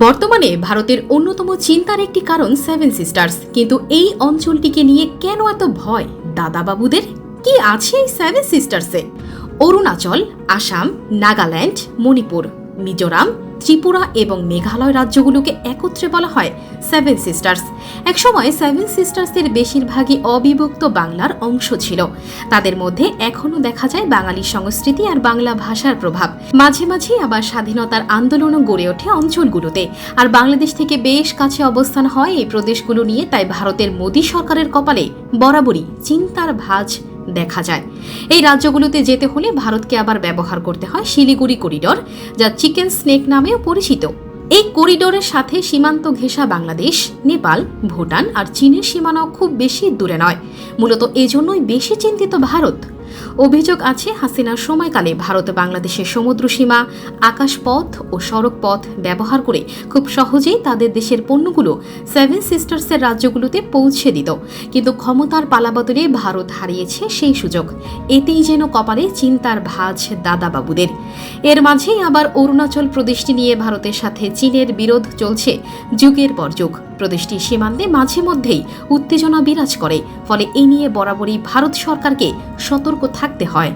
বর্তমানে ভারতের অন্যতম চিন্তার একটি কারণ সেভেন সিস্টার্স। কিন্তু এই অঞ্চলটিকে নিয়ে কেন এত ভয় দাদাবাবুদের? কি আছে এই সেভেন সিস্টার্সে? অরুণাচল, আসাম, নাগাল্যান্ড, মণিপুর, মিজোরাম, ত্রিপুরা এবং মেঘালয় রাজ্যগুলোকে একত্রে বলা হয় সেভেন সিস্টার্স। একসময় সেভেন সিস্টার্সের বেশিরভাগই অবিভক্ত বাংলার অংশ ছিল। তাদের মধ্যে এখনও দেখা যায় বাঙালি সংস্কৃতি আর বাংলা ভাষার প্রভাব। মাঝে মাঝে আবার স্বাধীনতার আন্দোলনও গড়ে ওঠে অঞ্চলগুলোতে। আর বাংলাদেশ থেকে বেশ কাছে অবস্থান হয় এই প্রদেশগুলো নিয়ে, তাই ভারতের মোদী সরকারের কপালে বরাবরই চিন্তার ভাঁজ দেখা যায়। এই রাজ্যগুলোতে যেতে হলে ভারতকে আবার ব্যবহার করতে হয় শিলিগুড়ি করিডর, যা চিকেন স্নেক নামেও পরিচিত। এই করিডোরের সাথে সীমান্ত ঘেঁষা বাংলাদেশ, নেপাল, ভুটান আর চীনের সীমানাও খুব বেশি দূরে নয়। মূলত এজন্যই বেশি চিন্তিত ভারত। অভিযোগ আছে, হাসিনার সময়কালে ভারত বাংলাদেশের সমুদ্র সীমা, আকাশপথ ও সড়ক পথ ব্যবহার করে খুব সহজেই তাদের দেশের পণ্যগুলো সেভেন সিস্টার্সের রাজ্যগুলোতে পৌঁছে দিত। কিন্তু ক্ষমতার পালাবদলে ভারত হারিয়েছে সেই সুযোগ। এতেই যেন কপালে চিন্তার ভাঁজ দাদাবাবুদের। এর মাঝেই আবার অরুণাচল প্রদেশটি নিয়ে ভারতের সাথে চীনের বিরোধ চলছে যুগের পর যুগ। প্রদেশটির সীমান্তে মাঝে মধ্যেই উত্তেজনা বিরাজ করে, ফলে এই নিয়ে বরাবরই ভারত সরকারকে সতর্ক থাকতে হয়।